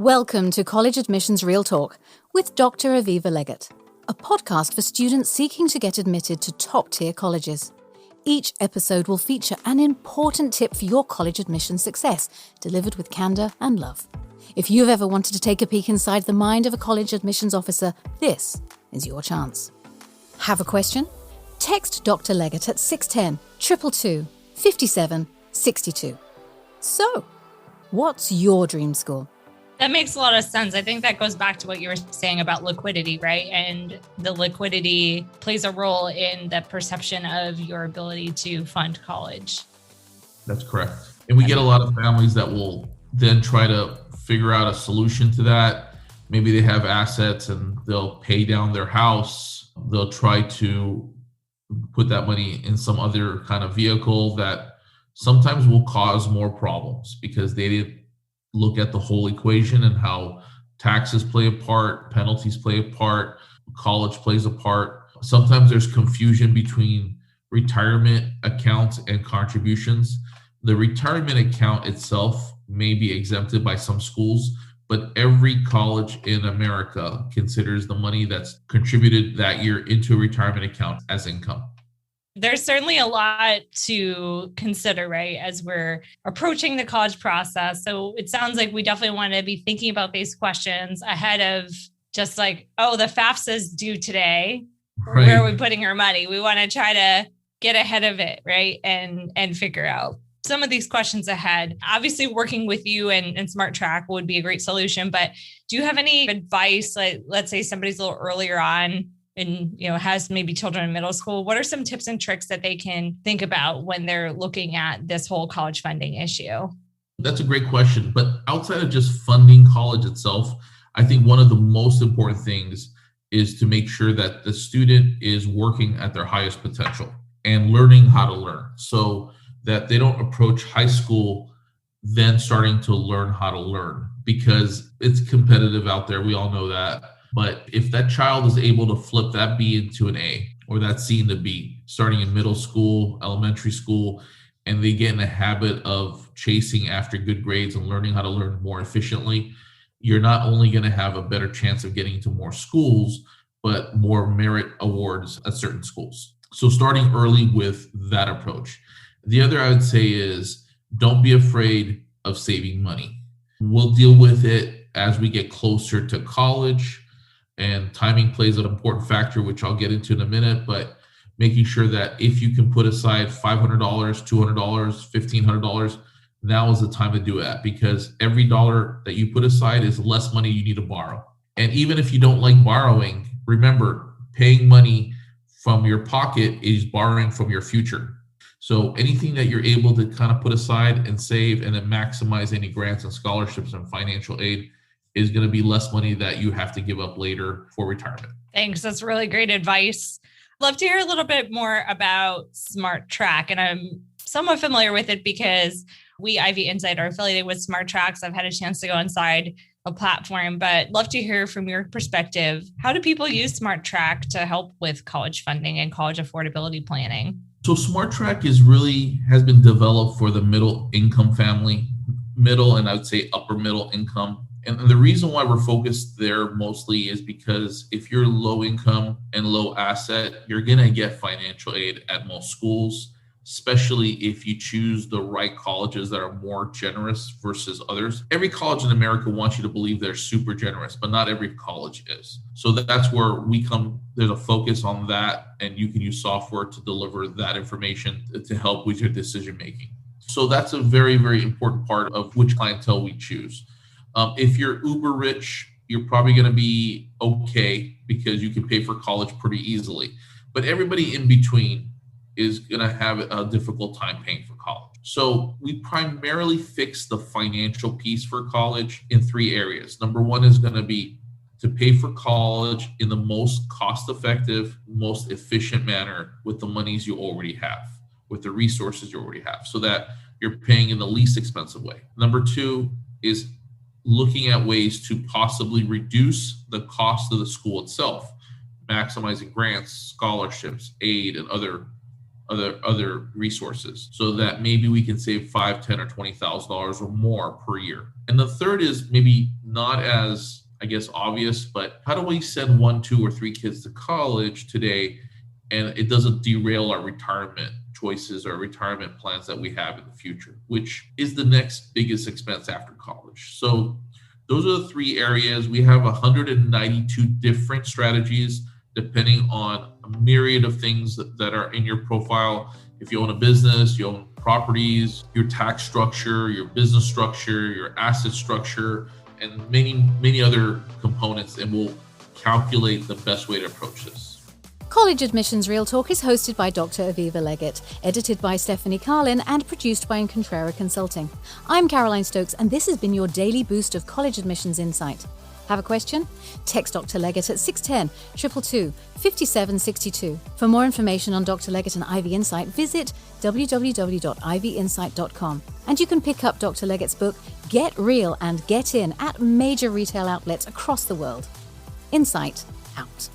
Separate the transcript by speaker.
Speaker 1: Welcome to College Admissions Real Talk with Dr. Aviva Legatt, a podcast for students seeking to get admitted to top-tier colleges. Each episode will feature an important tip for your college admission success, delivered with candour and love. If you've ever wanted to take a peek inside the mind of a college admissions officer, this is your chance. Have a question? Text Dr. Legatt at 610 222 57 62. So, what's your dream school?
Speaker 2: That makes a lot of sense. I think that goes back to what you were saying about liquidity, right? And the liquidity plays a role in the perception of your ability to fund college.
Speaker 3: That's correct. And we get a lot of families that will then try to figure out a solution to that. Maybe they have assets and they'll pay down their house. They'll try to put that money in some other kind of vehicle that sometimes will cause more problems because they didn't look at the whole equation and how taxes play a part, penalties play a part, college plays a part. Sometimes there's confusion between retirement accounts and contributions. The retirement account itself may be exempted by some schools, but every college in America considers the money that's contributed that year into a retirement account as income.
Speaker 2: There's certainly a lot to consider, right, as we're approaching the college process. So it sounds like we definitely want to be thinking about these questions ahead of just like, oh, the FAFSA's due today. Right. Where are we putting our money? We want to try to get ahead of it, right, and figure out some of these questions ahead. Obviously, working with you and Smart Track would be a great solution. But do you have any advice? Like, let's say somebody's a little earlier on and has maybe children in middle school. What are some tips and tricks that they can think about when they're looking at this whole college funding issue?
Speaker 3: That's a great question. But outside of just funding college itself, I think one of the most important things is to make sure that the student is working at their highest potential and learning how to learn so that they don't approach high school then starting to learn how to learn, because it's competitive out there. We all know that. But if that child is able to flip that B into an A or that C into B, starting in middle school, elementary school, and they get in a habit of chasing after good grades and learning how to learn more efficiently, you're not only going to have a better chance of getting to more schools, but more merit awards at certain schools. So starting early with that approach. The other I would say is don't be afraid of saving money. We'll deal with it as we get closer to college. And timing plays an important factor, which I'll get into in a minute, but making sure that if you can put aside $500, $200, $1,500, now is the time to do it, because every dollar that you put aside is less money you need to borrow. And even if you don't like borrowing, remember, paying money from your pocket is borrowing from your future. So anything that you're able to kind of put aside and save and then maximize any grants and scholarships and financial aid is going to be less money that you have to give up later for retirement.
Speaker 2: Thanks. That's really great advice. I'd love to hear a little bit more about Smart Track. And I'm somewhat familiar with it because we, Ivy Insight, are affiliated with Smart Tracks. I've had a chance to go inside a platform, but love to hear from your perspective. How do people use Smart Track to help with college funding and college affordability planning?
Speaker 3: So Smart Track has been developed for the middle income family, middle and I would say upper middle income. And the reason why we're focused there mostly is because if you're low income and low asset, you're going to get financial aid at most schools, especially if you choose the right colleges that are more generous versus others. Every college in America wants you to believe they're super generous, but not every college is. So that's where we come. There's a focus on that, and you can use software to deliver that information to help with your decision making. So that's a very, very important part of which clientele we choose. If you're uber rich, you're probably going to be okay because you can pay for college pretty easily. But everybody in between is going to have a difficult time paying for college. So we primarily fix the financial piece for college in three areas. Number one is going to be to pay for college in the most cost-effective, most efficient manner with the monies you already have, with the resources you already have, so that you're paying in the least expensive way. Number two is looking at ways to possibly reduce the cost of the school itself, maximizing grants, scholarships, aid, and other resources, so that maybe we can save $5,000, $10,000 or $20,000 or more per year. And the third is maybe not as, I guess, obvious, but how do we send 1, 2, or 3 kids to college today and it doesn't derail our retirement choices or retirement plans that we have in the future, which is the next biggest expense after college? So those are the 3 areas. We have 192 different strategies depending on a myriad of things that are in your profile. If you own a business, you own properties, your tax structure, your business structure, your asset structure, and many other components, and we'll calculate the best way to approach this.
Speaker 1: College Admissions Real Talk is hosted by Dr. Aviva Legatt, edited by Stephanie Carlin, and produced by Incontrera Consulting. I'm Caroline Stokes, and this has been your daily boost of college admissions insight. Have a question? Text Dr. Legatt at 610 222 5762. For more information on Dr. Legatt and Ivy Insight, visit www.ivyinsight.com. And you can pick up Dr. Legatt's book, Get Real and Get In, at major retail outlets across the world. Insight out.